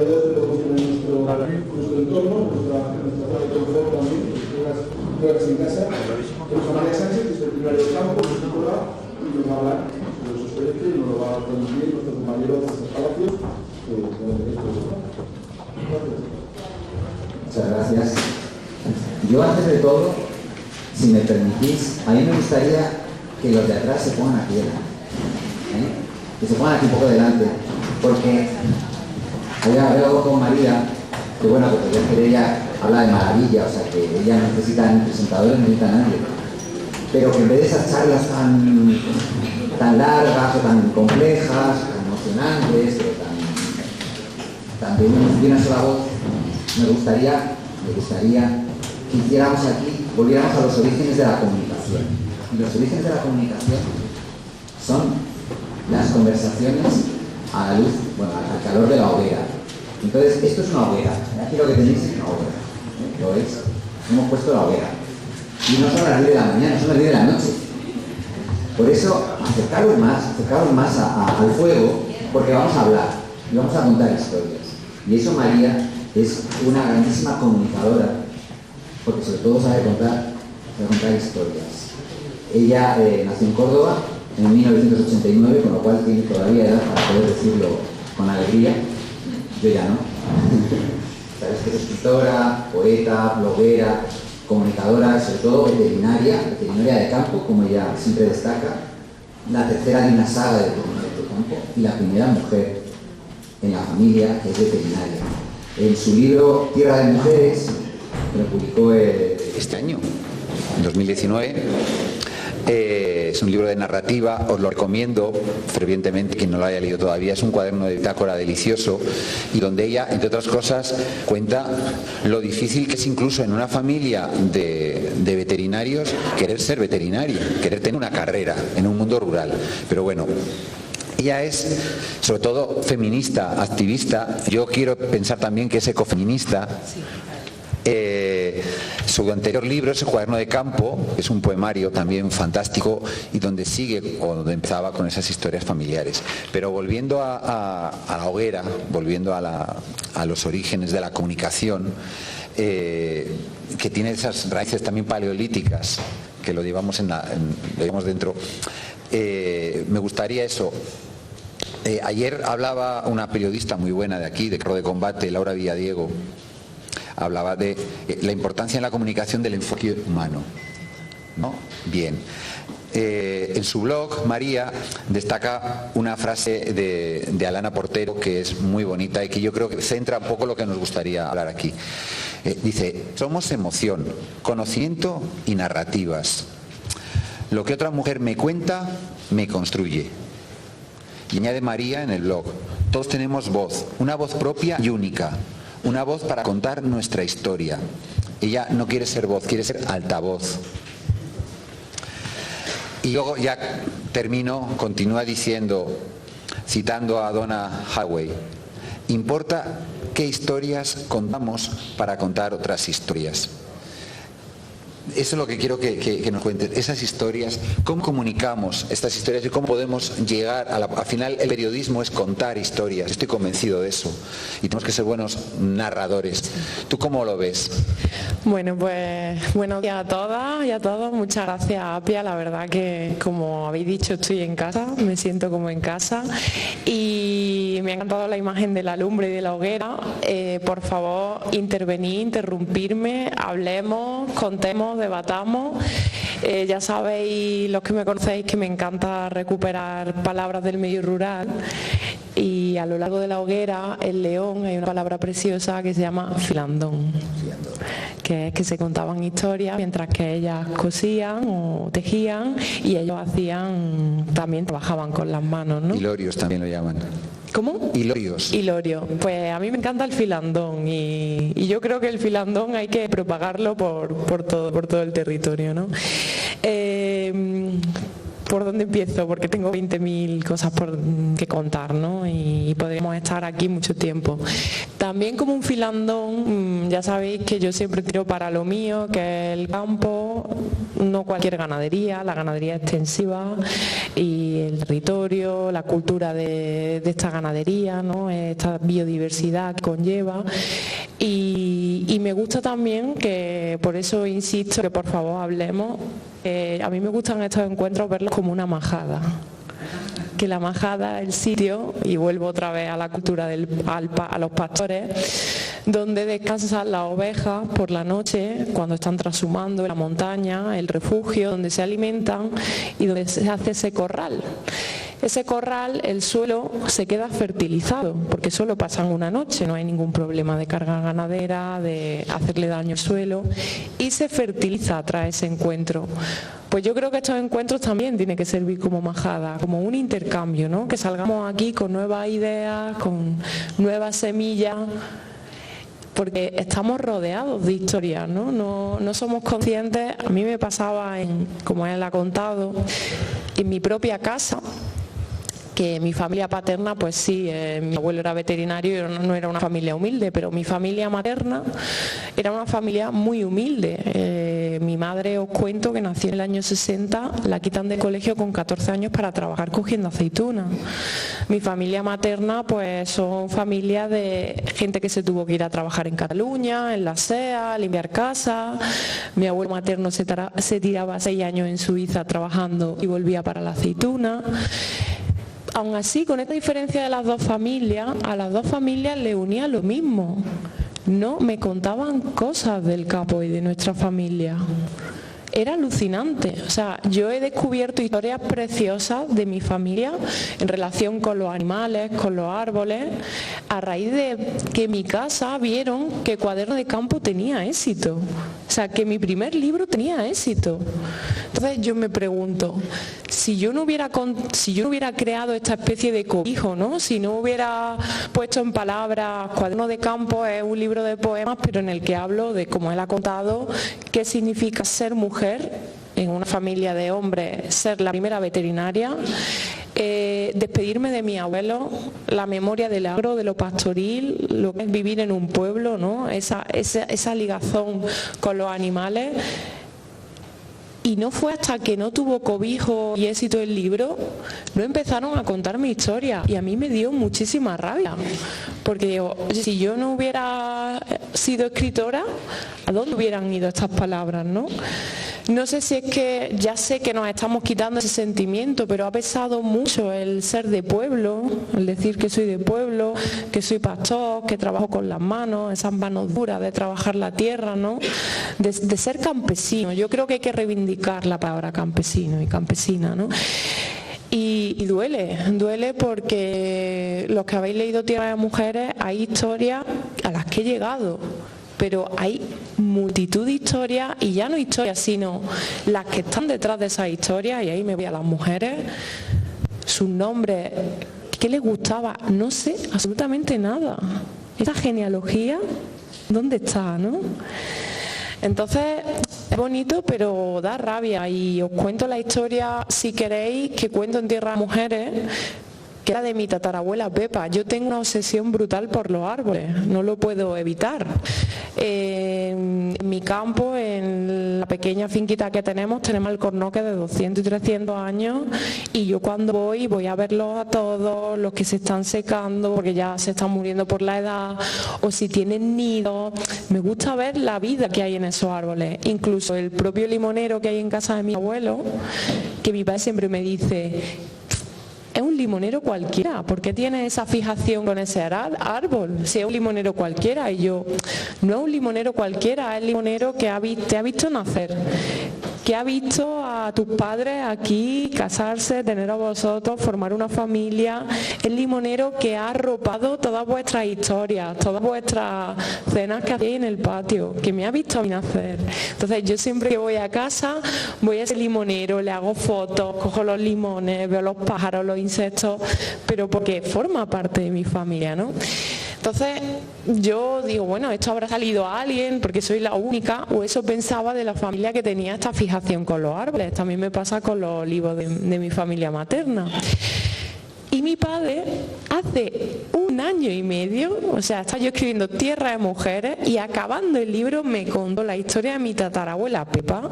realidad de lo que nuestro entorno, nuestra zona de confort también, juegas en casa. Tenemos a María Sánchez, que es veterinaria de campo, psicóloga, y nos va a hablar sobre su experiencia y nos lo va a transmitir nuestro compañero de estos palacios. Muchas gracias. Yo, antes de todo, si me permitís, a mí me gustaría que los de atrás se pongan aquí delante, que se pongan aquí un poco delante, porque había hablado con María, que bueno, porque es que ella habla de maravilla, o sea que ella no necesita ni presentadores, ni necesita nadie, pero que en vez de esas charlas tan largas o tan complejas, tan emocionantes, o tan de una sola voz, me gustaría que hiciéramos aquí, volviéramos a los orígenes de la comunicación. Y los orígenes de la comunicación son las conversaciones a la luz, bueno, al calor de la hoguera. Entonces, esto es una hoguera. Aquí lo que tenéis es una hoguera. ¿Lo veis? Hemos puesto la hoguera. Y no son las 10 de la mañana, son las 10 de la noche. Por eso, acercaros más al fuego, porque vamos a hablar y vamos a contar historias. Y eso María es una grandísima comunicadora, porque sobre todo sabe contar historias. Ella nació en Córdoba en 1989, con lo cual tiene todavía edad para poder decirlo con alegría. Yo ya no. Sabes que es escritora, poeta, bloguera, comunicadora, sobre todo veterinaria de campo, como ella siempre destaca, la tercera de una saga de veterinarios de campo y la primera mujer en la familia que es veterinaria. En su libro Tierra de Mujeres, que lo publicó este año, en 2019, es un libro de narrativa, os lo recomiendo fervientemente, quien no lo haya leído todavía. Es un cuaderno de bitácora delicioso y donde ella, entre otras cosas, cuenta lo difícil que es incluso en una familia de veterinarios querer ser veterinario, querer tener una carrera en un mundo rural. Pero bueno, ella es, sobre todo, feminista, activista. Yo quiero pensar también que es ecofeminista. Su anterior libro es El cuaderno de campo, es un poemario también fantástico y donde sigue, o donde empezaba con esas historias familiares. Pero volviendo a la hoguera, volviendo a los orígenes de la comunicación, que tiene esas raíces también paleolíticas, que lo llevamos, llevamos dentro, me gustaría eso. Ayer hablaba una periodista muy buena de aquí, de Carro de Combate, Laura Villadiego. Hablaba de la importancia en la comunicación del enfoque humano, ¿no? Bien. En su blog, María destaca una frase de Alana Portero que es muy bonita y que yo creo que centra un poco lo que nos gustaría hablar aquí. Dice, somos emoción, conocimiento y narrativas. Lo que otra mujer me cuenta, me construye. Y añade María en el blog, todos tenemos voz, una voz propia y única. Una voz para contar nuestra historia. Ella no quiere ser voz, quiere ser altavoz. Y luego ya continúa diciendo, citando a Donna Haraway, importa qué historias contamos para contar otras historias. Eso es lo que quiero que nos cuenten, esas historias, cómo comunicamos estas historias y cómo podemos llegar al final el periodismo es contar historias, estoy convencido de eso y tenemos que ser buenos narradores. ¿Tú cómo lo ves? Bueno, pues buenos días a todas y a todos, muchas gracias Apia, la verdad que como habéis dicho estoy en casa, me siento como en casa y me ha encantado la imagen de la lumbre y de la hoguera. Por favor, interrumpirme, hablemos, contemos, debatamos. Ya sabéis, los que me conocéis, que me encanta recuperar palabras del medio rural y a lo largo de la hoguera, en León, hay una palabra preciosa que se llama filandón, que es que se contaban historias mientras que ellas cosían o tejían y ellos también trabajaban con las manos, ¿no? Hilorios también lo llaman. ¿Cómo? Hilorios. Hilorio. Pues a mí me encanta el filandón y yo creo que el filandón hay que propagarlo por todo el territorio, ¿no? por dónde empiezo, porque tengo 20.000 cosas que contar, ¿no? Y podríamos estar aquí mucho tiempo. También como un filandón, ya sabéis que yo siempre tiro para lo mío, que es el campo, no cualquier ganadería, la ganadería extensiva y el territorio, la cultura de esta ganadería, ¿no? Esta biodiversidad que conlleva. Y me gusta también que, por eso insisto, que por favor hablemos. A mí me gustan estos encuentros verlos como una majada. Que la majada es el sitio, y vuelvo otra vez a la cultura a los pastores, donde descansan las ovejas por la noche, cuando están trashumando en la montaña, el refugio, donde se alimentan y donde se hace ese corral. Ese corral, el suelo se queda fertilizado, porque solo pasan una noche, no hay ningún problema de carga ganadera, de hacerle daño al suelo, y se fertiliza tras ese encuentro. Pues yo creo que estos encuentros también tienen que servir como majada, como un intercambio, ¿no? Que salgamos aquí con nuevas ideas, con nuevas semillas, porque estamos rodeados de historias, ¿no? No somos conscientes. A mí me pasaba, como él ha contado, en mi propia casa, que mi familia paterna, pues sí, mi abuelo era veterinario y no era una familia humilde, pero mi familia materna era una familia muy humilde. Mi madre, os cuento, que nació en el año 60, la quitan del colegio con 14 años para trabajar cogiendo aceitunas. Mi familia materna, pues son familias de gente que se tuvo que ir a trabajar en Cataluña, en la SEA, a limpiar casa. Mi abuelo materno se tiraba 6 años en Suiza trabajando y volvía para la aceituna. Aún así, con esta diferencia de las dos familias, a las dos familias le unía lo mismo. No me contaban cosas del campo y de nuestra familia. Era alucinante. O sea, yo he descubierto historias preciosas de mi familia en relación con los animales, con los árboles, a raíz de que en mi casa vieron que Cuaderno de Campo tenía éxito. O sea, que mi primer libro tenía éxito. Entonces yo me pregunto, si yo no hubiera creado esta especie de cobijo, ¿no? Si no hubiera puesto en palabras, Cuaderno de Campo es un libro de poemas, pero en el que hablo de, como él ha contado, qué significa ser mujer en una familia de hombres, ser la primera veterinaria, despedirme de mi abuelo, la memoria del agro, de lo pastoril, lo que es vivir en un pueblo, ¿no? Esa ligazón con los animales. Y no fue hasta que no tuvo cobijo y éxito el libro, no empezaron a contar mi historia, y a mí me dio muchísima rabia, porque digo, si yo no hubiera sido escritora, ¿a dónde hubieran ido estas palabras, no? No sé si es que ya sé que nos estamos quitando ese sentimiento, pero ha pesado mucho el ser de pueblo, el decir que soy de pueblo, que soy pastor, que trabajo con las manos, esas manos duras de trabajar la tierra, ¿no? De ser campesino. Yo creo que hay que reivindicar la palabra campesino y campesina, ¿no? Y duele porque los que habéis leído Tierra de Mujeres, hay historias a las que he llegado, pero hay multitud de historias, y ya no historias, sino las que están detrás de esas historias, y ahí me voy a las mujeres, sus nombres, qué les gustaba, no sé absolutamente nada. Esa genealogía, ¿dónde está, no? Entonces, es bonito, pero da rabia, y os cuento la historia, si queréis, que cuento en Tierra de Mujeres, que era de mi tatarabuela Pepa. Yo tengo una obsesión brutal por los árboles, no lo puedo evitar. En mi campo, en la pequeña finquita que tenemos alcornoques de 200 y 300 años, y yo cuando voy a verlos a todos, los que se están secando porque ya se están muriendo por la edad, o si tienen nidos. Me gusta ver la vida que hay en esos árboles, incluso el propio limonero que hay en casa de mi abuelo, que mi padre siempre me dice: es un limonero cualquiera, ¿por qué tienes esa fijación con ese árbol? Si es un limonero cualquiera. Y yo, no es un limonero cualquiera, es el limonero que te ha visto nacer, que ha visto a tus padres aquí casarse, tener a vosotros, formar una familia. El limonero que ha arropado todas vuestras historias, todas vuestras cenas que hacéis en el patio, que me ha visto a mí nacer. Entonces yo siempre que voy a casa, voy a ese limonero, le hago fotos, cojo los limones, veo los pájaros, los insectos, pero porque forma parte de mi familia, ¿no? Entonces yo digo, bueno, esto habrá salido a alguien porque soy la única, o eso pensaba de la familia que tenía esta fijación con los árboles. También me pasa con los olivos de mi familia materna. Y mi padre, hace 1 año y medio, o sea, estaba yo escribiendo Tierra de Mujeres y acabando el libro me contó la historia de mi tatarabuela Pepa.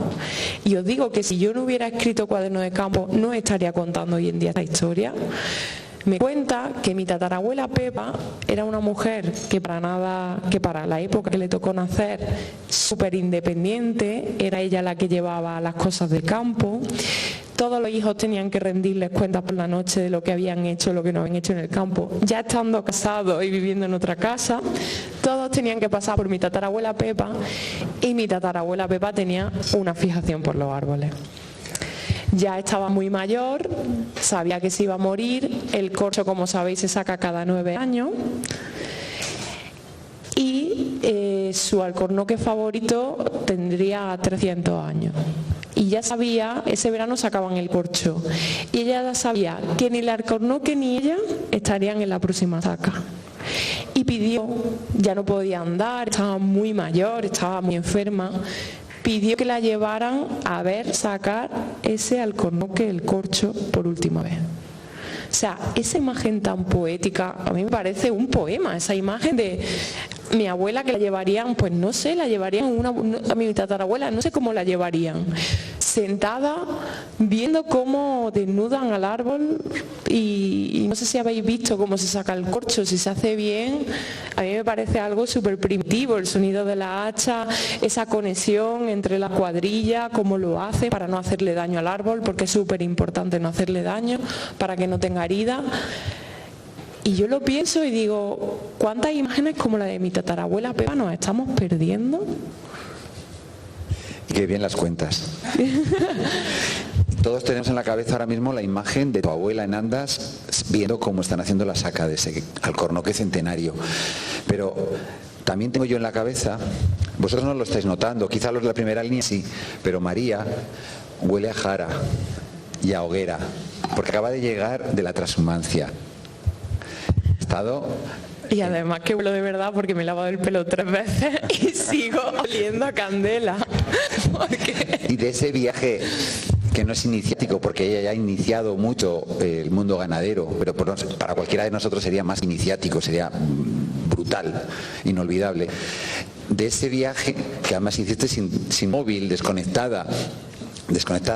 Y os digo que si yo no hubiera escrito Cuaderno de Campo, no estaría contando hoy en día esta historia. Me cuenta que mi tatarabuela Pepa era una mujer que para la época que le tocó nacer, súper independiente, era ella la que llevaba las cosas del campo. Todos los hijos tenían que rendirles cuentas por la noche de lo que habían hecho, lo que no habían hecho en el campo. Ya estando casados y viviendo en otra casa, todos tenían que pasar por mi tatarabuela Pepa, y mi tatarabuela Pepa tenía una fijación por los árboles. Ya estaba muy mayor, sabía que se iba a morir. El corcho, como sabéis, se saca cada 9 años. Y su alcornoque favorito tendría 300 años. Y ya sabía, ese verano sacaban el corcho. Y ella ya sabía que ni el alcornoque ni ella estarían en la próxima saca. Y pidió, ya no podía andar, estaba muy mayor, estaba muy enferma. Pidió que la llevaran a ver sacar ese alcornoque, el corcho, por última vez. O sea, esa imagen tan poética, a mí me parece un poema, esa imagen de mi abuela, que la llevarían, pues no sé, la llevarían a mi tatarabuela, no sé cómo la llevarían, sentada viendo cómo desnudan al árbol y no sé si habéis visto cómo se saca el corcho, si se hace bien. A mí me parece algo súper primitivo, el sonido de la hacha, esa conexión entre la cuadrilla, cómo lo hace para no hacerle daño al árbol, porque es súper importante no hacerle daño, para que no tenga herida. Y yo lo pienso y digo, ¿cuántas imágenes como la de mi tatarabuela Pepa nos estamos perdiendo? Y qué bien las cuentas. Todos tenemos en la cabeza ahora mismo la imagen de tu abuela en Andas viendo cómo están haciendo la saca de ese alcornoque centenario. Pero también tengo yo en la cabeza, vosotros no lo estáis notando, quizá los de la primera línea sí, pero María huele a jara y a hoguera, porque acaba de llegar de la trashumancia. Y además que huelo de verdad, porque me he lavado el pelo 3 veces y sigo oliendo a candela. Y de ese viaje que no es iniciático, porque ella ya ha iniciado mucho el mundo ganadero, pero para cualquiera de nosotros sería más iniciático, sería brutal, inolvidable. De ese viaje, que además hiciste sin móvil, desconectada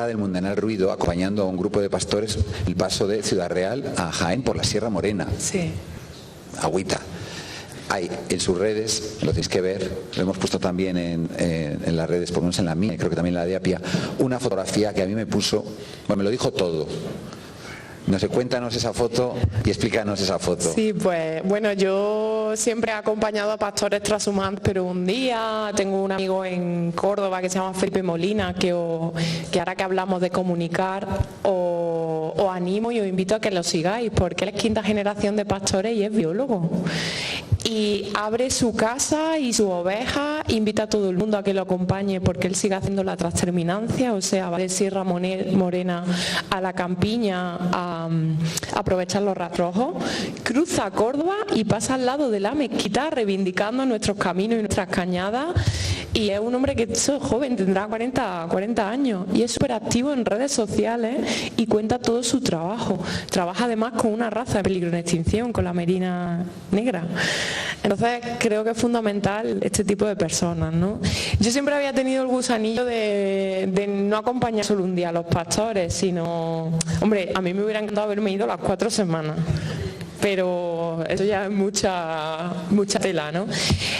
del mundanal ruido, acompañando a un grupo de pastores, el paso de Ciudad Real a Jaén por la Sierra Morena. Sí. Agüita. Hay en sus redes, lo tenéis que ver, lo hemos puesto también en las redes, por lo menos en la mía, y creo que también en la de Apia, una fotografía que a mí me me lo dijo todo. No sé, cuéntanos esa foto y explícanos esa foto. Sí, pues bueno, yo siempre he acompañado a pastores trashumantes, pero un día tengo un amigo en Córdoba que se llama Felipe Molina, que ahora que hablamos de comunicar, os animo y os invito a que lo sigáis, porque él es 5ª generación de pastores y es biólogo. Y abre su casa y su oveja, invita a todo el mundo a que lo acompañe, porque él sigue haciendo la transterminancia, o sea, va de Sierra Morena a la campiña a aprovechar los rastrojos, cruza Córdoba y pasa al lado de la mezquita reivindicando nuestros caminos y nuestras cañadas. Y es un hombre que es joven, tendrá 40 años y es súper activo en redes sociales y cuenta todo su trabajo. Trabaja además con una raza de peligro en extinción, con la merina negra. Entonces creo que es fundamental este tipo de personas, ¿no? Yo siempre había tenido el gusanillo de no acompañar solo un día a los pastores, sino, hombre, a mí me hubiera encantado haberme ido las 4 semanas. Pero eso ya es mucha tela, ¿no?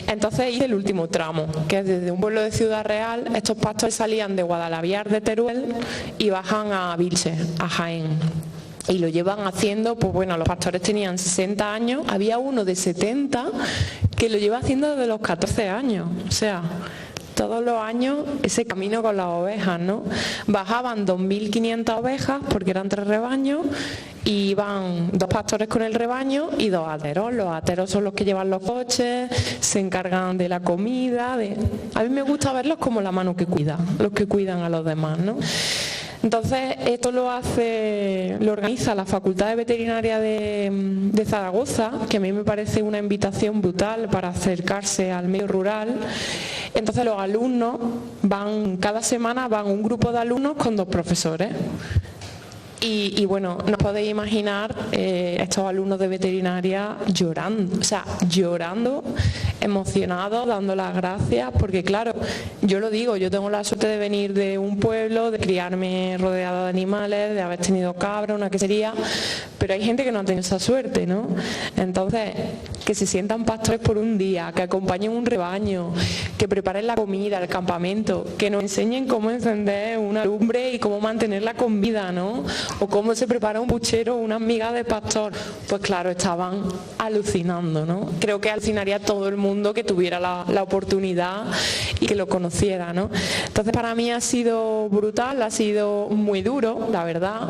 Entonces hice el último tramo, que es desde un pueblo de Ciudad Real. Estos pastores salían de Guadalaviar de Teruel y bajan a Vilche, a Jaén. Y lo llevan haciendo, pues bueno, los pastores tenían 60 años, había uno de 70 que lo lleva haciendo desde los 14 años, o sea, todos los años ese camino con las ovejas, ¿no? Bajaban 2.500 ovejas porque eran 3 rebaños y iban 2 pastores con el rebaño y 2 ateros. Los ateros son los que llevan los coches, se encargan de la comida. A mí me gusta verlos como la mano que cuida, los que cuidan a los demás, ¿no? Entonces, esto lo organiza la Facultad de Veterinaria de Zaragoza, que a mí me parece una invitación brutal para acercarse al medio rural. Entonces los alumnos cada semana van un grupo de alumnos con 2 profesores. Y bueno, no podéis imaginar estos alumnos de veterinaria llorando, emocionados, dando las gracias, porque claro, yo lo digo, yo tengo la suerte de venir de un pueblo, de criarme rodeada de animales, de haber tenido cabra, una quesería, pero hay gente que no ha tenido esa suerte, ¿no? Entonces, que se sientan pastores por un día, que acompañen un rebaño, que preparen la comida, el campamento, que nos enseñen cómo encender una lumbre y cómo mantenerla con vida, ¿no? O cómo se prepara un puchero, una miga de pastor. Pues claro, estaban alucinando, ¿no? Creo que alucinaría todo el mundo que tuviera la oportunidad y que lo conociera, ¿no? Entonces para mí ha sido brutal, ha sido muy duro, la verdad,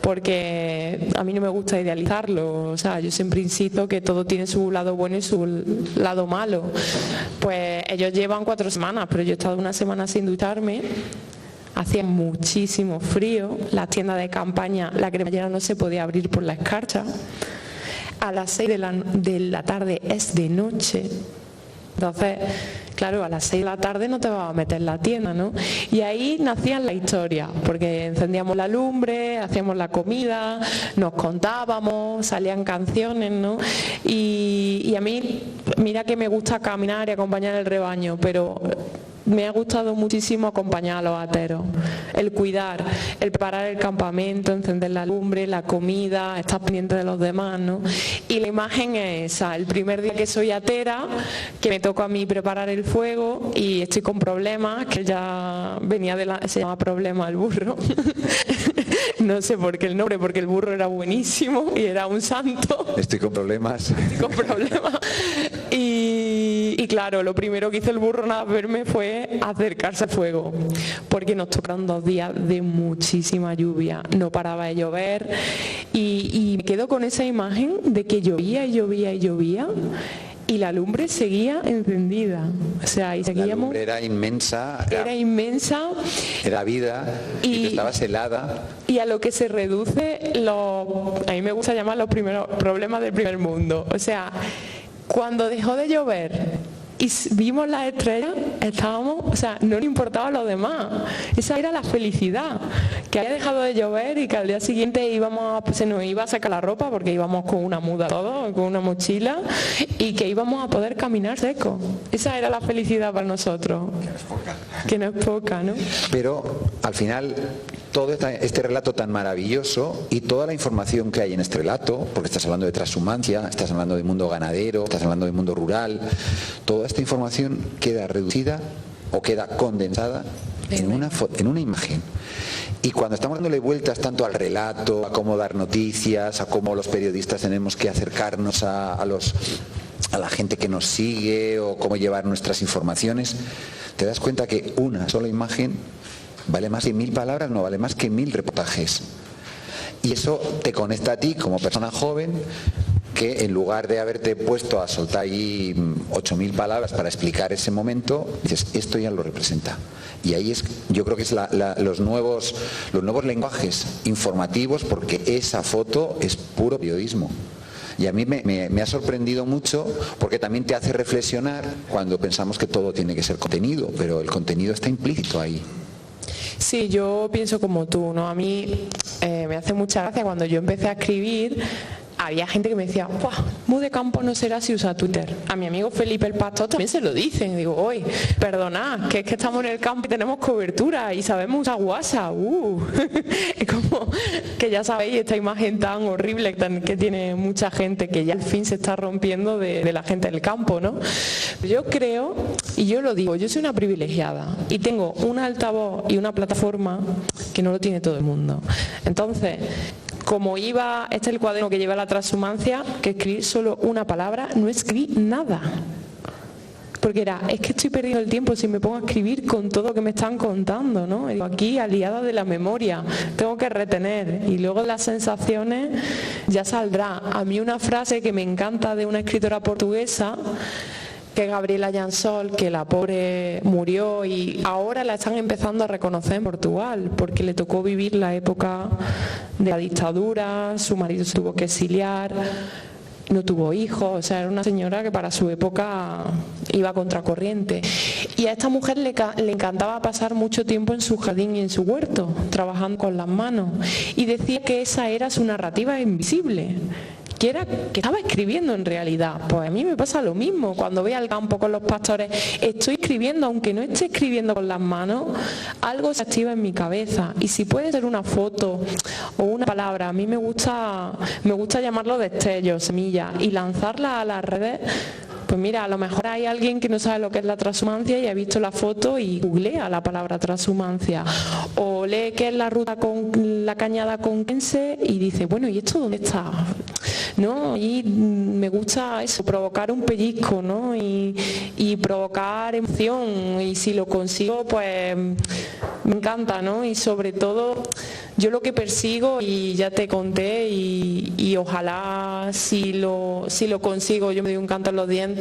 porque a mí no me gusta idealizarlo, o sea, yo siempre insisto que todo tiene su lado bueno y su lado malo. Pues ellos llevan 4 semanas, pero yo he estado una semana sin ducharme. Hacía muchísimo frío, las tiendas de campaña, la cremallera no se podía abrir por la escarcha. A las 6 de la tarde es de noche. Entonces, claro, a las 6 de la tarde no te vas a meter en la tienda, ¿no? Y ahí nacían la historia, porque encendíamos la lumbre, hacíamos la comida, nos contábamos, salían canciones, ¿no? Y a mí, mira que me gusta caminar y acompañar el rebaño, pero me ha gustado muchísimo acompañar a los ateros, el cuidar, el preparar el campamento, encender la lumbre, la comida, estar pendiente de los demás, ¿no? Y la imagen es esa, el primer día que soy atera, que me toca a mí preparar el fuego y estoy con problemas, que ya venía se llama problema el burro. No sé por qué el nombre, porque el burro era buenísimo y era un santo. Estoy con problemas. Y claro, lo primero que hizo el burro nada más verme fue acercarse al fuego, porque nos tocaron 2 días de muchísima lluvia, no paraba de llover y me quedo con esa imagen de que llovía y llovía y llovía y la lumbre seguía encendida, o sea, y seguíamos. La lumbre era inmensa. Era inmensa. Era vida y estabas helada. Y a lo que se reduce, a mí me gusta llamar los primeros problemas del primer mundo. O sea, cuando dejó de llover y vimos las estrellas, o sea, no le importaba lo demás. Esa era la felicidad, que había dejado de llover y que al día siguiente se nos iba a sacar la ropa porque íbamos con una muda todo, con una mochila, y que íbamos a poder caminar seco. Esa era la felicidad para nosotros. Que no es poca, ¿no? Pero al final, todo este relato tan maravilloso y toda la información que hay en este relato, porque estás hablando de transhumancia, estás hablando de mundo ganadero, estás hablando de mundo rural, toda esta información queda reducida o queda condensada en una imagen. Y cuando estamos dándole vueltas tanto al relato, a cómo dar noticias, a cómo los periodistas tenemos que acercarnos a la gente que nos sigue o cómo llevar nuestras informaciones, te das cuenta que una sola imagen vale más que 1000 palabras, no vale más que 1000 reportajes. Y eso te conecta a ti como persona joven, que en lugar de haberte puesto a soltar ahí 8000 palabras para explicar ese momento, dices, esto ya lo representa. Y ahí yo creo que es los nuevos lenguajes informativos, porque esa foto es puro periodismo. Y a mí me ha sorprendido mucho, porque también te hace reflexionar cuando pensamos que todo tiene que ser contenido, pero el contenido está implícito ahí. Sí, yo pienso como tú, ¿no? A mí me hace mucha gracia cuando yo empecé a escribir. Había gente que me decía, ¡buah! Mu de campo no será si usa Twitter. A mi amigo Felipe el Pastor también se lo dicen. Digo, oye, perdonad, que es que estamos en el campo y tenemos cobertura y sabemos usar WhatsApp. Es como que ya sabéis esta imagen tan horrible que tiene mucha gente, que ya al fin se está rompiendo de la gente del campo, ¿no? Yo creo, y yo lo digo, yo soy una privilegiada y tengo un altavoz y una plataforma que no lo tiene todo el mundo. Entonces, como este es el cuaderno que lleva la transhumancia, que escribí solo una palabra, no escribí nada. Porque es que estoy perdiendo el tiempo si me pongo a escribir con todo lo que me están contando, ¿no? Aquí, aliada de la memoria, tengo que retener. Y luego las sensaciones ya saldrá. A mí una frase que me encanta de una escritora portuguesa, que Gabriela Jansol, que la pobre murió y ahora la están empezando a reconocer en Portugal, porque le tocó vivir la época de la dictadura, su marido se tuvo que exiliar, no tuvo hijos, o sea, era una señora que para su época iba contracorriente. Y a esta mujer le encantaba pasar mucho tiempo en su jardín y en su huerto, trabajando con las manos. Y decía que esa era su narrativa invisible, que estaba escribiendo en realidad. Pues a mí me pasa lo mismo, cuando voy al campo con los pastores, estoy escribiendo, aunque no esté escribiendo con las manos, algo se activa en mi cabeza. Y si puede ser una foto o una palabra, a mí me gusta llamarlo destellos, semillas, y lanzarla a las redes. Pues mira, a lo mejor hay alguien que no sabe lo que es la transhumancia y ha visto la foto y googlea la palabra transhumancia. O lee qué es la ruta con la cañada conquense y dice, bueno, ¿y esto dónde está? ¿No? Y me gusta eso, provocar un pellizco, ¿no? Y provocar emoción. Y si lo consigo, pues me encanta, ¿no? Y sobre todo, yo lo que persigo, y ya te conté, y ojalá si lo consigo, yo me doy un canto en los dientes,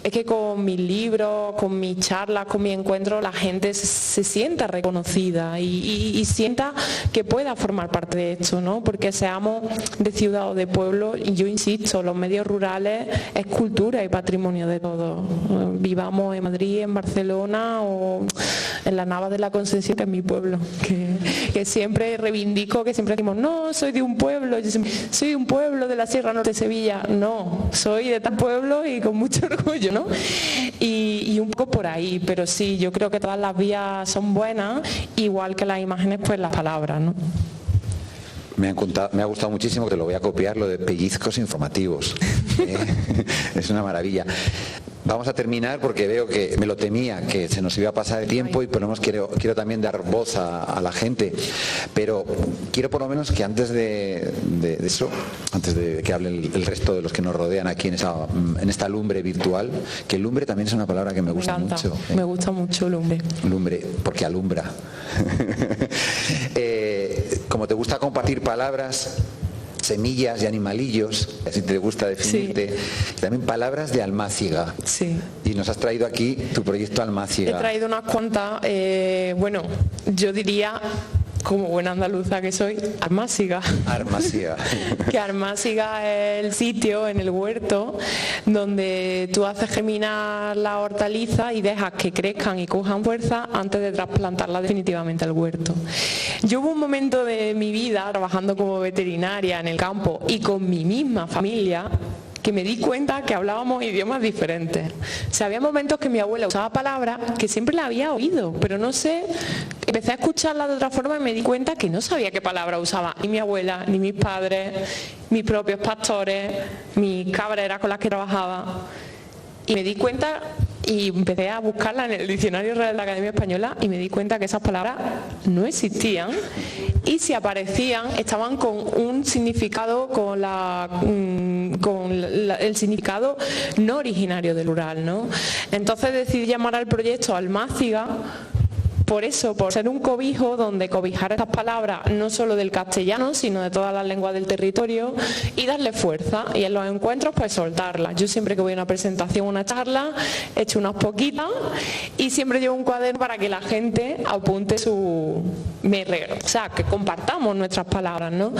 es que con mis libros, con mis charlas, con mis encuentros, la gente se sienta reconocida y sienta que pueda formar parte de esto, ¿no? Porque seamos de ciudad o de pueblo, y yo insisto, los medios rurales es cultura y patrimonio de todos. Vivamos en Madrid, en Barcelona o en la Nava de la Concepción, que es mi pueblo, que siempre reivindico, que siempre decimos, no, soy de un pueblo, soy de un pueblo de la Sierra Norte de Sevilla. No, soy de tal pueblo y con mucho orgullo, ¿no? Y un poco por ahí, pero sí, yo creo que todas las vías son buenas, igual que las imágenes, pues las palabras, ¿no? Me ha gustado muchísimo, te lo voy a copiar, lo de pellizcos informativos. Es una maravilla. Vamos a terminar porque veo que me lo temía, que se nos iba a pasar el tiempo, y por lo menos quiero también dar voz a la gente. Pero quiero por lo menos que antes de eso, antes de que hablen el resto de los que nos rodean aquí en esta lumbre virtual, que lumbre también es una palabra que me gusta mucho. Me gusta mucho lumbre. Lumbre, porque alumbra. Como te gusta compartir palabras, semillas y animalillos, si te gusta definirte, sí. También palabras de Almáciga. Sí. Y nos has traído aquí tu proyecto Almáciga. He traído unas cuantas, bueno, yo diría, como buena andaluza que soy, Armásiga. Armásiga. Que Armásiga es el sitio en el huerto donde tú haces germinar la hortaliza y dejas que crezcan y cojan fuerza antes de trasplantarla definitivamente al huerto. Yo hubo un momento de mi vida trabajando como veterinaria en el campo y con mi misma familia que me di cuenta que hablábamos idiomas diferentes. O sea, había momentos que mi abuela usaba palabras que siempre la había oído, pero no sé, empecé a escucharla de otra forma y me di cuenta que no sabía qué palabra usaba ni mi abuela, ni mis padres, mis propios pastores, mis cabreras con las que trabajaba. Y me di cuenta y empecé a buscarla en el Diccionario Real de la Academia Española y me di cuenta que esas palabras no existían, y si aparecían estaban con un significado, el significado no originario del rural, ¿no? Entonces decidí llamar al proyecto Almáciga por eso, por ser un cobijo donde cobijar estas palabras no solo del castellano, sino de todas las lenguas del territorio, y darle fuerza, y en los encuentros pues soltarlas. Yo siempre que voy a una presentación, una charla, echo unas poquitas y siempre llevo un cuaderno para que la gente apunte o sea, que compartamos nuestras palabras, ¿no?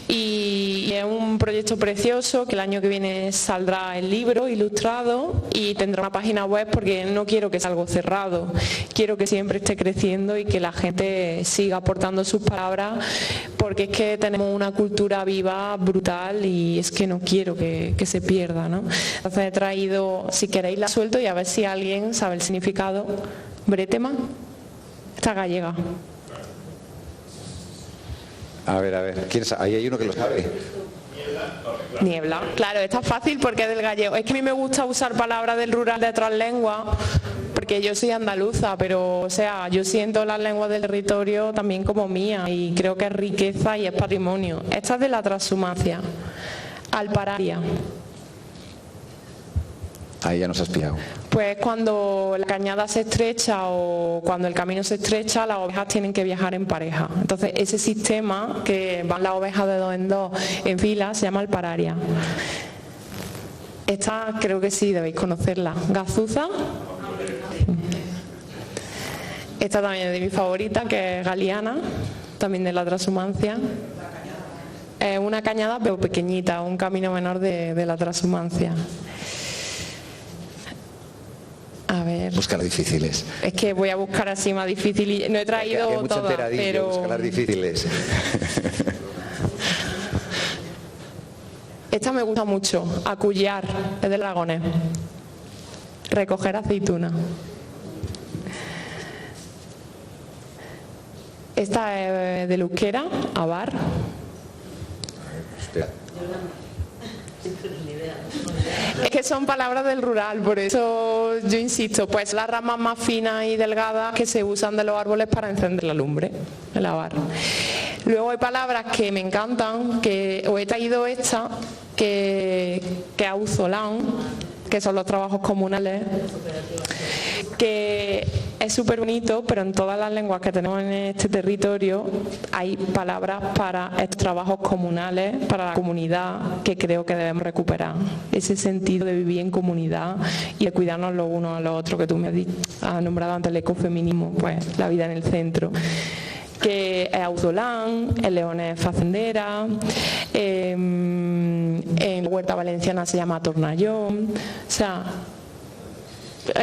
Y es un proyecto precioso que el año que viene saldrá el libro ilustrado y tendrá una página web, porque no quiero que sea algo cerrado, quiero que siempre esté creciendo y que la gente siga aportando sus palabras, porque es que tenemos una cultura viva brutal y es que no quiero que se pierda, ¿no? Entonces he traído, si queréis la suelto y a ver si alguien sabe el significado. Bretema, esta gallega. A ver, ¿quién sabe? Ahí hay uno que lo sabe. Niebla, claro, está fácil porque es del gallego. Es que a mí me gusta usar palabras del rural de otras lenguas, porque yo soy andaluza, pero o sea, yo siento las lenguas del territorio también como mía y creo que es riqueza y es patrimonio. Esta es de la transhumancia. Alpararia. Ahí ya nos has pillado. Pues cuando la cañada se estrecha o cuando el camino se estrecha, las ovejas tienen que viajar en pareja. Entonces ese sistema que van las ovejas de dos en dos en fila se llama alpararia. Esta creo que sí, debéis conocerla. Gazuza. Esta también es de mi favorita, que es Galiana, también de la transhumancia. Es una cañada pero pequeñita, un camino menor de la transhumancia. A ver. Busca las difíciles. Es que voy a buscar así más difícil. No he traído todas, pero... Busca las difíciles. Esta me gusta mucho. Acullar, es del Aragonés. Recoger aceituna. Esta es del euskera, abar. Espera. Es que son palabras del rural, por eso yo insisto, pues las ramas más finas y delgadas que se usan de los árboles para encender la lumbre, el abar. Luego hay palabras que me encantan, que os he traído esta, que auzolán, que son los trabajos comunales, que es súper bonito, pero en todas las lenguas que tenemos en este territorio hay palabras para estos trabajos comunales, para la comunidad, que creo que debemos recuperar. Ese sentido de vivir en comunidad y de cuidarnos los unos a los otros, que tú me has nombrado antes, el ecofeminismo, pues la vida en el centro. Que es auzolán, el león es facendera, en la huerta valenciana se llama tornallón, o sea,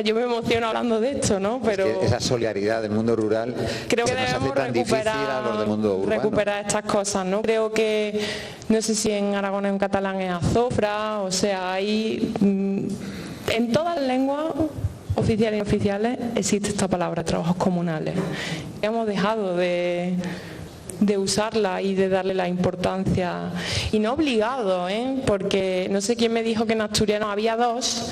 yo me emociono hablando de esto, ¿no? Pero es que esa solidaridad del mundo rural creo que se nos hace tan difícil a los del mundo urbano. Recuperar estas cosas, ¿no? Creo que, no sé si en Aragón o en catalán es azofra, o sea, hay en todas las lenguas oficiales y oficiales existe esta palabra, trabajos comunales. Hemos dejado de usarla y de darle la importancia, y no obligado, porque no sé quién me dijo que en asturiano había dos,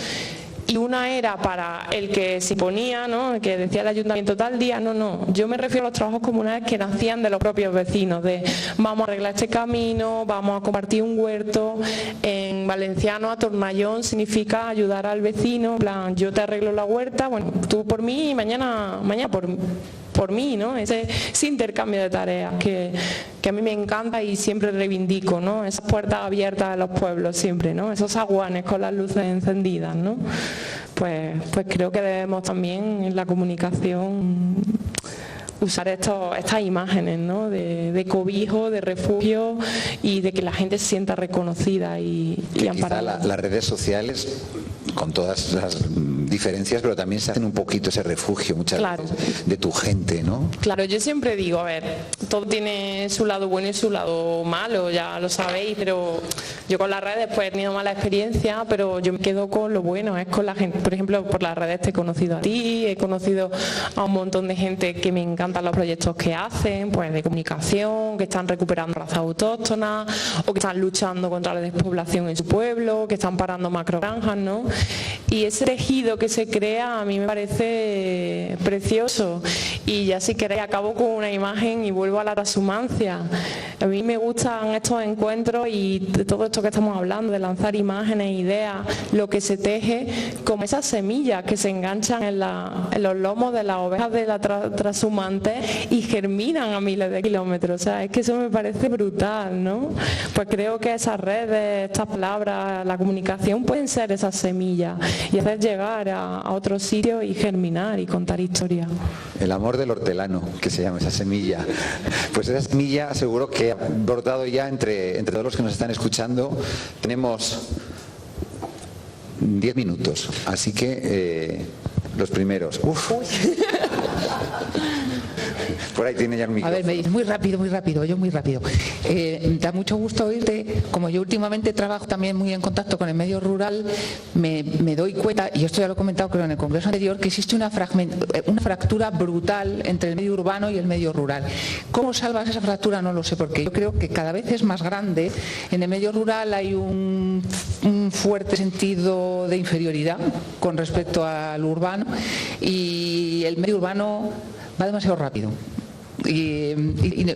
y una era para el que se ponía, ¿no? El que decía el ayuntamiento tal día, no, yo me refiero a los trabajos comunales que nacían de los propios vecinos, de vamos a arreglar este camino, vamos a compartir un huerto. En valenciano, a tornallón significa ayudar al vecino, en plan, yo te arreglo la huerta, bueno, tú por mí y mañana por mí, ¿no? Ese intercambio de tareas que a mí me encanta y siempre reivindico, ¿no? Esas puertas abiertas a los pueblos siempre, ¿no? Esos aguanes con las luces encendidas, ¿no? Pues creo que debemos también en la comunicación usar estas imágenes, ¿no? De cobijo, de refugio y de que la gente se sienta reconocida y amparada. Las redes sociales, con todas las diferencias, pero también se hacen un poquito ese refugio muchas veces de tu gente, ¿no? Claro, yo siempre digo, a ver, todo tiene su lado bueno y su lado malo, ya lo sabéis, pero yo con las redes pues he tenido mala experiencia, pero yo me quedo con lo bueno, es con la gente. Por ejemplo, por las redes te he conocido a ti, he conocido a un montón de gente que me encantan los proyectos que hacen, pues de comunicación, que están recuperando razas autóctonas o que están luchando contra la despoblación en su pueblo, que están parando macrogranjas, ¿no? Y ese tejido que se crea a mí me parece precioso. Y ya si queréis acabo con una imagen y vuelvo a la transhumancia. A mí me gustan estos encuentros y de todo esto que estamos hablando, de lanzar imágenes, ideas, lo que se teje como esas semillas que se enganchan en los lomos de las ovejas de la transhumante y germinan a miles de kilómetros. O sea, es que eso me parece brutal, ¿no? Pues creo que esas redes, estas palabras, la comunicación pueden ser esas semillas y hacer llegar a otros sitios y germinar y contar historias. El amor del hortelano, que se llama esa semilla. Pues esa semilla seguro que ha brotado ya entre todos los que nos están escuchando. Tenemos 10 minutos, así que los primeros. Uf. Por ahí tiene ya el micrófono. A ver, me dice muy rápido, yo muy rápido. Da mucho gusto oírte. Como yo últimamente trabajo también muy en contacto con el medio rural, me doy cuenta, y esto ya lo he comentado creo en el congreso anterior, que existe una fractura brutal entre el medio urbano y el medio rural. ¿Cómo salvas esa fractura? No lo sé, porque yo creo que cada vez es más grande. En el medio rural hay un fuerte sentido de inferioridad con respecto al urbano, y el medio urbano va demasiado rápido. y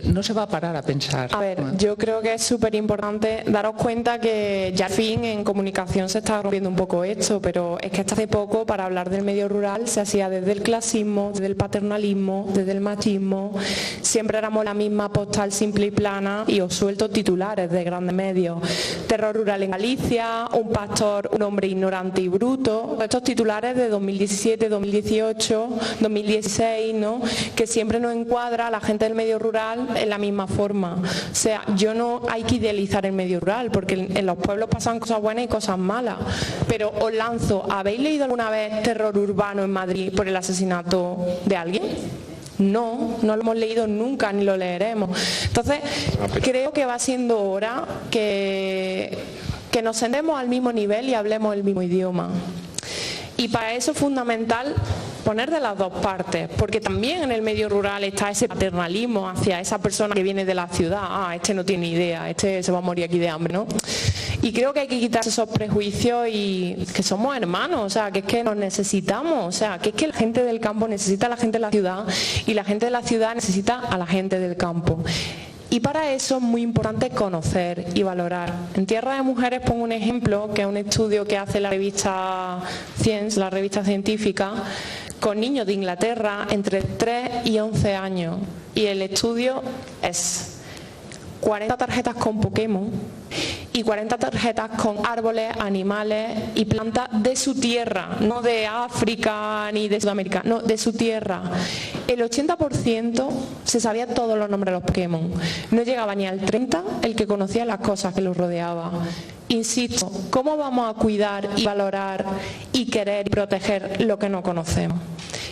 no se va a parar a pensar. A ver, yo creo que es súper importante daros cuenta que ya al fin en comunicación se está rompiendo un poco esto, pero es que hasta hace poco para hablar del medio rural se hacía desde el clasismo, desde el paternalismo, desde el machismo, siempre éramos la misma postal simple y plana y os suelto titulares de grandes medios. Terror rural en Galicia, un pastor, un hombre ignorante y bruto, estos titulares de 2017, 2018, 2016, ¿no? Que siempre nos encuadra a la gente del medio rural en la misma forma. O sea, yo no hay que idealizar el medio rural, porque en los pueblos pasan cosas buenas y cosas malas. Pero os lanzo, ¿habéis leído alguna vez terror urbano en Madrid por el asesinato de alguien? No lo hemos leído nunca ni lo leeremos. Entonces, creo que va siendo hora que nos sentemos al mismo nivel y hablemos el mismo idioma. Y para eso es fundamental poner de las dos partes, porque también en el medio rural está ese paternalismo hacia esa persona que viene de la ciudad. Este no tiene idea, este se va a morir aquí de hambre, ¿no? Y creo que hay que quitarse esos prejuicios y que somos hermanos, o sea, que es que nos necesitamos, o sea, que es que la gente del campo necesita a la gente de la ciudad y la gente de la ciudad necesita a la gente del campo. Y para eso es muy importante conocer y valorar. En Tierra de Mujeres pongo un ejemplo, que es un estudio que hace la revista Science, la revista científica, con niños de Inglaterra entre 3 y 11 años. Y el estudio es 40 tarjetas con Pokémon y 40 tarjetas con árboles, animales y plantas de su tierra, no de África ni de Sudamérica, no, de su tierra. El 80% se sabía todos los nombres de los Pokémon. No llegaba ni al 30% el que conocía las cosas que los rodeaba. Insisto, ¿cómo vamos a cuidar y valorar y querer y proteger lo que no conocemos?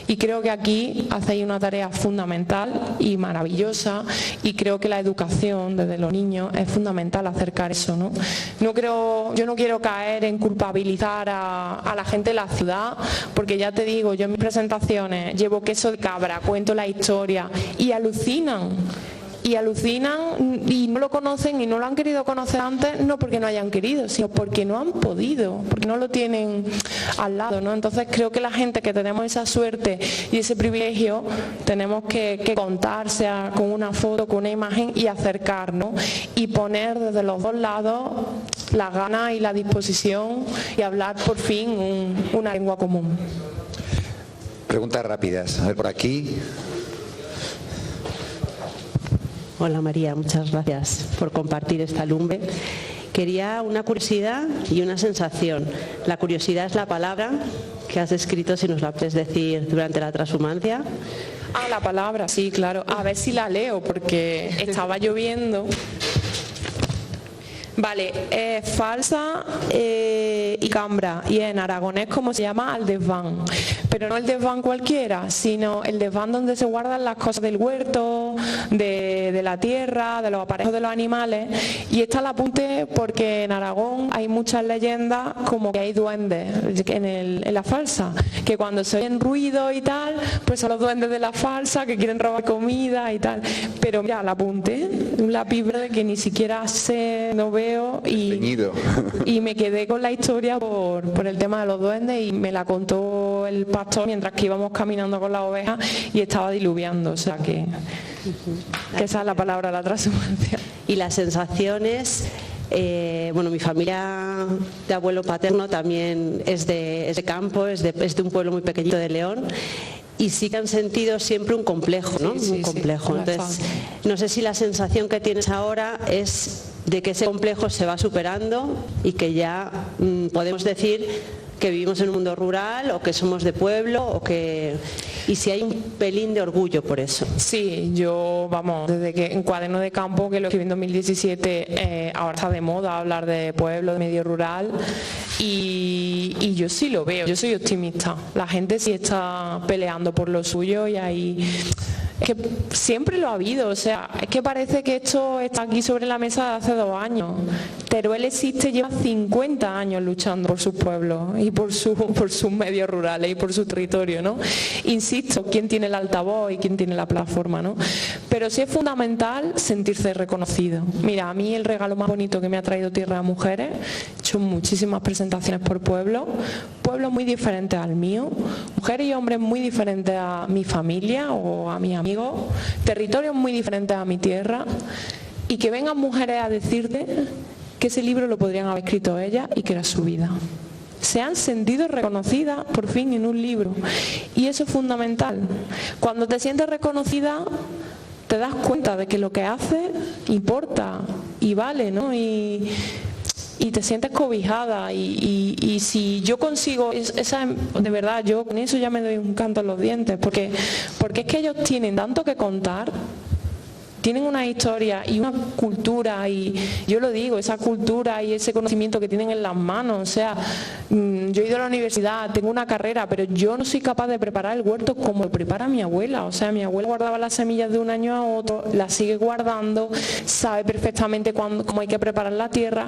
Y creo que aquí hacéis una tarea fundamental y maravillosa, y creo que la educación desde los niños es fundamental acercar eso, ¿no? Yo no quiero caer en culpabilizar a la gente de la ciudad, porque ya te digo, yo en mis presentaciones llevo queso de cabra, cuento la historia y alucinan y no lo conocen y no lo han querido conocer antes, no porque no hayan querido, sino porque no han podido, porque no lo tienen al lado, ¿no? Entonces creo que la gente que tenemos esa suerte y ese privilegio tenemos que contar, sea con una foto, con una imagen, y acercarnos y poner desde los dos lados la gana y la disposición y hablar por fin una lengua común. Preguntas rápidas. A ver, por aquí. Hola María, muchas gracias por compartir esta lumbre. Quería una curiosidad y una sensación. La curiosidad es la palabra que has descrito, si nos la puedes decir, durante la transhumancia. La palabra, sí, claro. A ver si la leo, porque estaba lloviendo. Vale, es falsa y cambra, y en aragonés como se llama al desván, pero no el desván cualquiera, sino el desván donde se guardan las cosas del huerto, de la tierra, de los aparejos de los animales. Y esta la apunté porque en Aragón hay muchas leyendas como que hay duendes en la falsa, que cuando se oyen ruidos y tal, pues son los duendes de la falsa que quieren robar comida y tal. Pero mira, la apunté, un lápiz verde que ni siquiera sé, no veo, y me quedé con la historia por el tema de los duendes, y me la contó el pastor mientras que íbamos caminando con las ovejas y estaba diluviando, o sea que esa es la palabra, la transhumancia. Y las sensaciones, mi familia de abuelo paterno también es de campo, es de un pueblo muy pequeñito de León. Y sí que han sentido siempre un complejo, ¿no? Un complejo. Entonces, no sé si la sensación que tienes ahora es de que ese complejo se va superando y que ya podemos decir que vivimos en un mundo rural, o que somos de pueblo, y si hay un pelín de orgullo por eso. Sí, yo, desde que en Cuaderno de Campo, que lo escribí en 2017, ahora está de moda hablar de pueblo, de medio rural, y yo sí lo veo, yo soy optimista. La gente sí está peleando por lo suyo, y ahí que siempre lo ha habido, o sea, es que parece que esto está aquí sobre la mesa hace 2 años. Teruel existe, lleva 50 años luchando por su pueblo y por sus medios rurales y por su territorio, ¿no? Insisto, quién tiene el altavoz y quién tiene la plataforma, ¿no? Pero sí es fundamental sentirse reconocido. Mira, a mí el regalo más bonito que me ha traído Tierra de Mujeres, he hecho muchísimas presentaciones por pueblo pueblos muy diferentes al mío, mujeres y hombres muy diferentes a mi familia o a mis amigos, territorios muy diferentes a mi tierra, y que vengan mujeres a decirte que ese libro lo podrían haber escrito ellas y que era su vida. Se han sentido reconocidas por fin en un libro, y eso es fundamental. Cuando te sientes reconocida, te das cuenta de que lo que haces importa y vale, ¿no? Y te sientes cobijada, y si yo consigo esa, de verdad, yo con eso ya me doy un canto en los dientes, porque es que ellos tienen tanto que contar. Tienen una historia y una cultura, y yo lo digo, esa cultura y ese conocimiento que tienen en las manos. O sea, yo he ido a la universidad, tengo una carrera, pero yo no soy capaz de preparar el huerto como lo prepara mi abuela. O sea, mi abuela guardaba las semillas de un año a otro, las sigue guardando, sabe perfectamente cómo hay que preparar la tierra.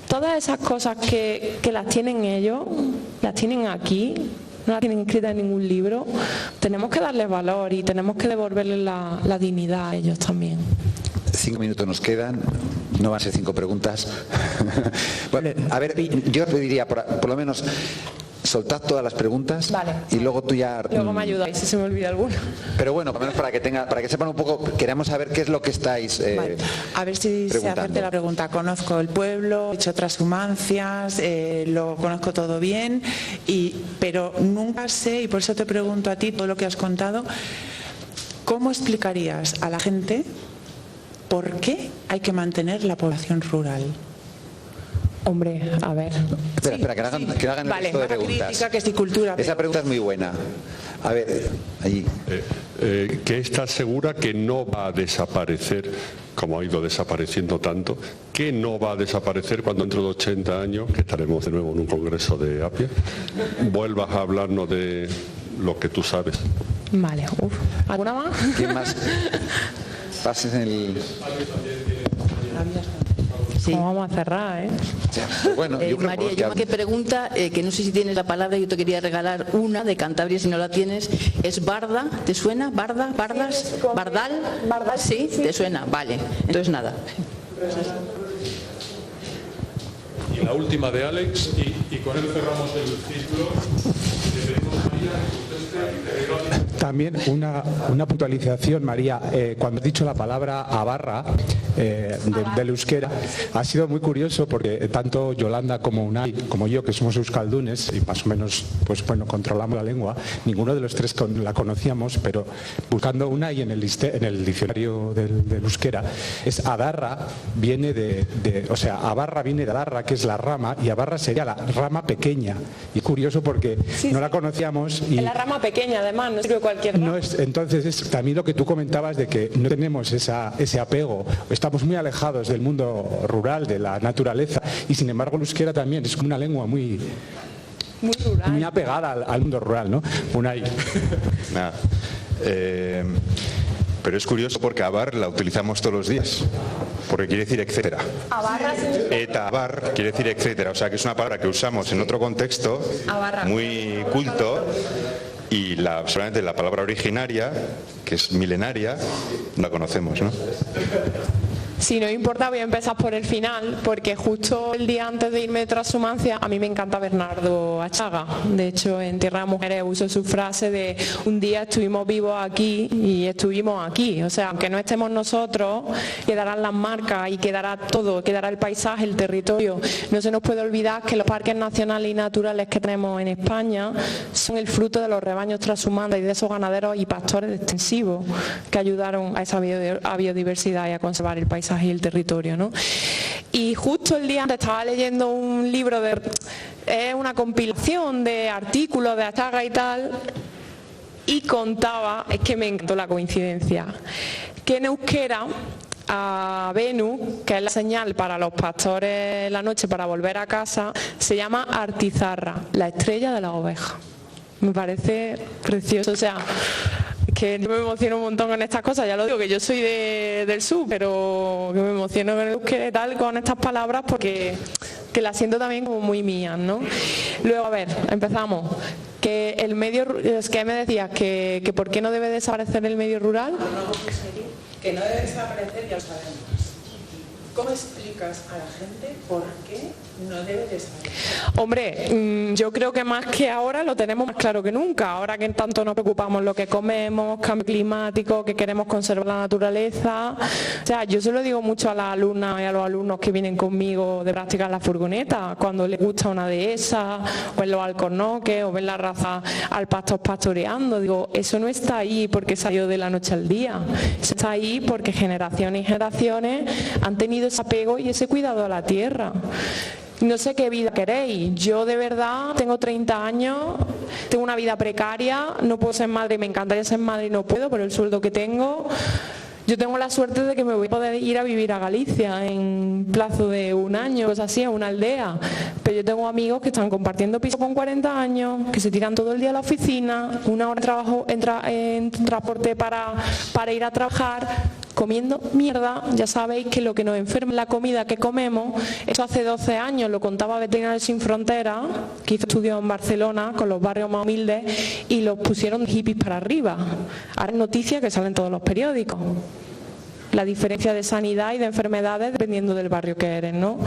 Todas esas cosas que las tienen ellos, las tienen aquí, no las tienen escritas en ningún libro. Tenemos que darles valor y tenemos que devolverles la dignidad a ellos también. 5 minutos nos quedan, no van a ser 5 preguntas. Bueno, a ver, yo pediría por lo menos soltad todas las preguntas, vale, y luego tú ya... Luego me ayudáis si se me olvida alguna. Pero bueno, por lo menos para que sepan un poco, queremos saber qué es lo que estáis vale. A ver si sé hacerte la pregunta. Conozco el pueblo, he hecho transhumancias, lo conozco todo bien, pero nunca sé, y por eso te pregunto a ti todo lo que has contado, ¿cómo explicarías a la gente por qué hay que mantener la población rural? Hombre, a ver. Espera, que hagan el resto de preguntas. Crítica, que es cultura, Esa pregunta es muy buena. A ver, allí. ¿Que estás segura que no va a desaparecer, como ha ido desapareciendo tanto, que no va a desaparecer cuando dentro de 80 años, que estaremos de nuevo en un congreso de APIA, vuelvas a hablarnos de lo que tú sabes? Vale, ¿alguna más? ¿Quién más? Pases en el... Sí. ¿Cómo vamos a cerrar, Bueno, yo creo María, yo que pregunta, que no sé si tienes la palabra, yo te quería regalar una de Cantabria, si no la tienes, es barda, ¿te suena? ¿Barda? ¿Bardas? ¿Bardal? ¿Sí? ¿Te suena? Vale, entonces nada. Y la última de Alex, y con él cerramos el ciclo. También una puntualización, María, cuando has dicho la palabra abarra del euskera, ha sido muy curioso porque tanto Yolanda como Unai, como yo, que somos euskaldunes y más o menos controlamos la lengua, ninguno de los tres la conocíamos, pero buscando Unai en el diccionario del euskera, es adarra, viene abarra viene de adarra, que es la rama, y abarra sería la rama pequeña. Y curioso porque no la conocíamos. Es la rama pequeña, además, no sirve cualquier rama. Entonces es también lo que tú comentabas de que no tenemos ese apego, estamos muy alejados del mundo rural, de la naturaleza, y sin embargo el euskera también es como una lengua muy rural, muy apegada al mundo rural, ¿no? Nada. Pero es curioso porque abar la utilizamos todos los días, porque quiere decir etcétera. Eta abar quiere decir etcétera, o sea que es una palabra que usamos en otro contexto muy culto, y solamente la palabra originaria, que es milenaria, no la conocemos, ¿no? Si no importa, voy a empezar por el final, porque justo el día antes de irme de transhumancia, a mí me encanta Bernardo Achaga. De hecho, en Tierra de Mujeres uso su frase de un día estuvimos vivos aquí y estuvimos aquí. O sea, aunque no estemos nosotros, quedarán las marcas y quedará todo, quedará el paisaje, el territorio. No se nos puede olvidar que los parques nacionales y naturales que tenemos en España son el fruto de los rebaños transhumantes y de esos ganaderos y pastores extensivos que ayudaron a esa biodiversidad y a conservar el paisaje y el territorio, ¿no? Y justo el día antes estaba leyendo un libro es una compilación de artículos de Achaga y tal, y contaba, es que me encantó la coincidencia, que en euskera a Venus, que es la señal para los pastores en la noche para volver a casa, se llama Artizarra, la estrella de las ovejas. Me parece precioso, o sea, que yo me emociono un montón con estas cosas, ya lo digo, que yo soy del sur, pero que me emociono con el euskera y tal, con estas palabras, porque que las siento también como muy mías, ¿no? Luego, a ver, empezamos. Que el medio, es que me decías que ¿por qué no debe desaparecer el medio rural? Que no debe desaparecer, ya lo sabemos. ¿Cómo explicas a la gente por qué no debe desaparecer? Hombre, yo creo que más que ahora lo tenemos más claro que nunca. Ahora que tanto nos preocupamos lo que comemos, cambio climático, que queremos conservar la naturaleza. O sea, yo se lo digo mucho a las alumnas y a los alumnos que vienen conmigo de práctica en la furgoneta, cuando les gusta una dehesa, o en los alcornoques, o ven la raza al pastor pastoreando. Digo, eso no está ahí porque salió de la noche al día. Eso está ahí porque generaciones y generaciones han tenido ese apego y ese cuidado a la tierra. No sé qué vida queréis. Yo de verdad tengo 30 años, tengo una vida precaria, no puedo ser madre, me encantaría ser madre y no puedo por el sueldo que tengo. Yo tengo la suerte de que me voy a poder ir a vivir a Galicia en plazo de un año, pues así, a una aldea. Pero yo tengo amigos que están compartiendo piso con 40 años, que se tiran todo el día a la oficina, una hora de trabajo en transporte para ir a trabajar, comiendo mierda. Ya sabéis que lo que nos enferma es la comida que comemos. Esto hace 12 años lo contaba Veterinarios Sin Fronteras, que hizo estudios en Barcelona con los barrios más humildes y los pusieron de hippies para arriba. Ahora es noticia que salen todos los periódicos. La diferencia de sanidad y de enfermedades dependiendo del barrio que eres, ¿no?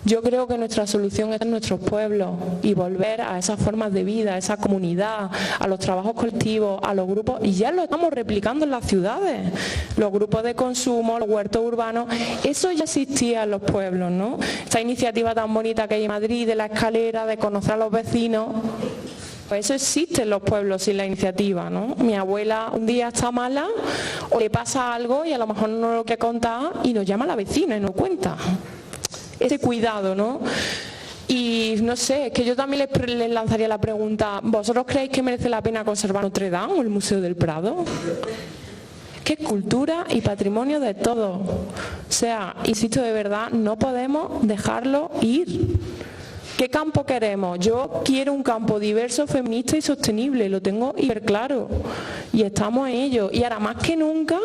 Yo creo que nuestra solución es en nuestros pueblos y volver a esas formas de vida, a esa comunidad, a los trabajos colectivos, a los grupos, y ya lo estamos replicando en las ciudades, los grupos de consumo, los huertos urbanos, eso ya existía en los pueblos, ¿no? Esta iniciativa tan bonita que hay en Madrid, de la escalera, de conocer a los vecinos, pues eso existe en los pueblos sin la iniciativa, ¿no? Mi abuela un día está mala o le pasa algo y a lo mejor no lo quiere contar y nos llama a la vecina y nos cuenta. Ese cuidado, ¿no? Y no sé, es que yo también les lanzaría la pregunta, ¿vosotros creéis que merece la pena conservar Notre Dame o el Museo del Prado? Es que es cultura y patrimonio de todos. O sea, insisto, de verdad, no podemos dejarlo ir. ¿Qué campo queremos? Yo quiero un campo diverso, feminista y sostenible, lo tengo hiper claro. Y estamos en ello. Y ahora más que nunca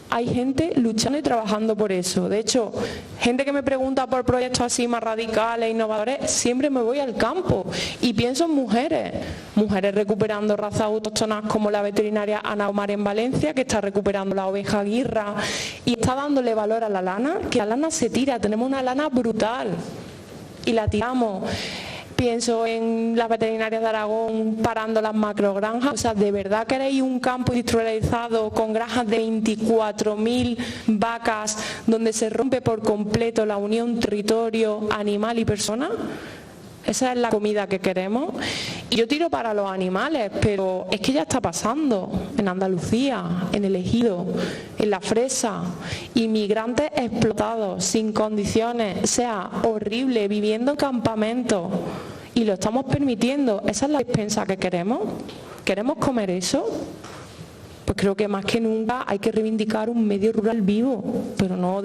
hay gente luchando y trabajando por eso. De hecho, gente que me pregunta por proyectos así más radicales, innovadores, siempre me voy al campo y pienso en mujeres. Mujeres recuperando razas autóctonas como la veterinaria Ana Omar en Valencia, que está recuperando la oveja guirra y está dándole valor a la lana, que la lana se tira, tenemos una lana brutal y la tiramos. Pienso en las veterinarias de Aragón parando las macrogranjas. O sea, ¿de verdad queréis un campo industrializado con granjas de 24.000 vacas donde se rompe por completo la unión territorio, animal y persona? Esa es la comida que queremos. Y yo tiro para los animales, pero es que ya está pasando en Andalucía, en el Ejido, en La Fresa, inmigrantes explotados, sin condiciones, o sea, horrible, viviendo en campamentos. Y lo estamos permitiendo. ¿Esa es la despensa que queremos? ¿Queremos comer eso? Pues creo que más que nunca hay que reivindicar un medio rural vivo, pero no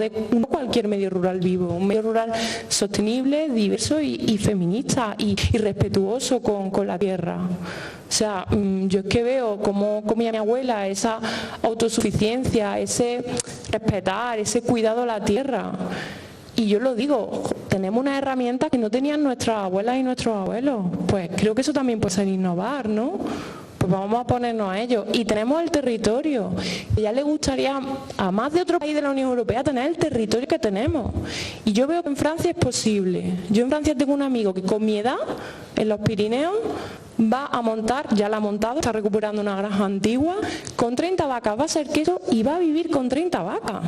cualquier medio rural vivo, un medio rural sostenible, diverso y feminista y respetuoso con la tierra. O sea, yo es que veo cómo comía mi abuela, esa autosuficiencia, ese respetar, ese cuidado a la tierra. Y yo lo digo, tenemos unas herramientas que no tenían nuestras abuelas y nuestros abuelos. Pues creo que eso también puede ser innovar, ¿no? Pues vamos a ponernos a ello. Y tenemos el territorio. Y ya le gustaría a más de otro país de la Unión Europea tener el territorio que tenemos. Y yo veo que en Francia es posible. Yo en Francia tengo un amigo que con mi edad, en los Pirineos, va a montar, ya la ha montado, está recuperando una granja antigua, con 30 vacas, va a ser queso y va a vivir con 30 vacas.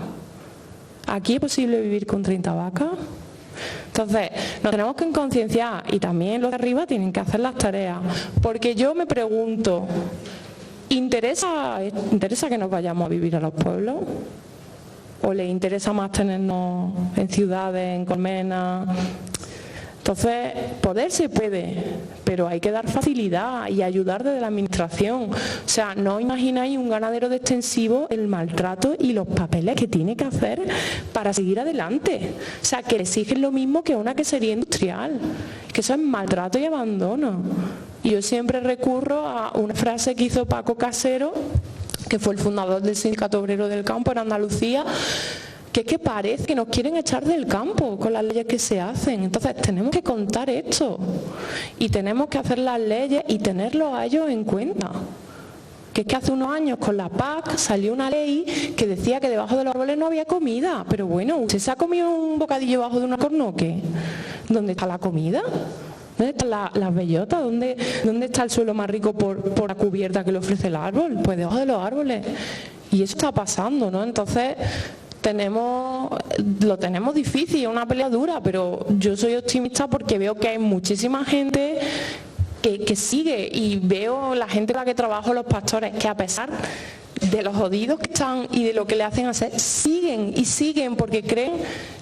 ¿Aquí es posible vivir con 30 vacas? Entonces, nos tenemos que concienciar y también los de arriba tienen que hacer las tareas. Porque yo me pregunto, ¿interesa que nos vayamos a vivir a los pueblos? ¿O les interesa más tenernos en ciudades, en colmenas? Entonces, poder se puede, pero hay que dar facilidad y ayudar desde la administración. O sea, no os imagináis un ganadero de extensivo el maltrato y los papeles que tiene que hacer para seguir adelante. O sea, que le exigen lo mismo que una quesería industrial, que eso es maltrato y abandono. Y yo siempre recurro a una frase que hizo Paco Casero, que fue el fundador del Sindicato Obrero del Campo en Andalucía, que es que parece que nos quieren echar del campo con las leyes que se hacen. Entonces tenemos que contar esto y tenemos que hacer las leyes y tenerlos a ellos en cuenta, que es que hace unos años con la PAC salió una ley que decía que debajo de los árboles no había comida, pero bueno, ¿usted se ha comido un bocadillo debajo de un alcornoque? ¿Dónde está la comida? ¿Dónde están las bellotas? ¿Dónde está el suelo más rico por la cubierta que le ofrece el árbol? Pues debajo de los árboles. Y eso está pasando, ¿no? Entonces lo tenemos difícil, es una pelea dura, pero yo soy optimista porque veo que hay muchísima gente que sigue, y veo la gente con la que trabajo, los pastores, que a pesar de los jodidos que están y de lo que le hacen hacer, siguen y siguen porque creen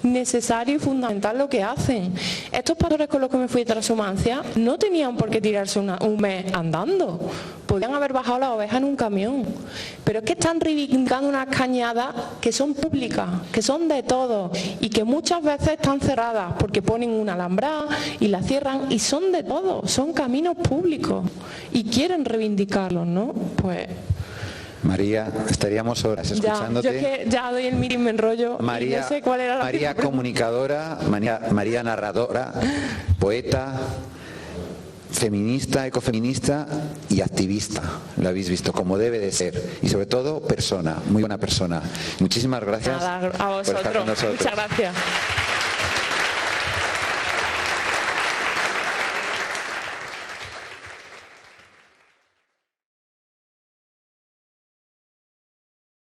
necesario y fundamental lo que hacen. Estos pastores con los que me fui de Transhumancia no tenían por qué tirarse un mes andando, podían haber bajado las ovejas en un camión, pero es que están reivindicando unas cañadas que son públicas, que son de todos y que muchas veces están cerradas porque ponen una alambrada y la cierran, y son de todos, son caminos públicos y quieren reivindicarlos, ¿no? Pues María, estaríamos horas escuchándote. Yo es que ya doy el mirin, me enrollo. María, no sé cuál era la María comunicadora, María narradora, poeta, feminista, ecofeminista y activista. Lo habéis visto como debe de ser. Y sobre todo, persona, muy buena persona. Muchísimas gracias. Nada, a vosotros. Por estar con nosotros. Muchas gracias.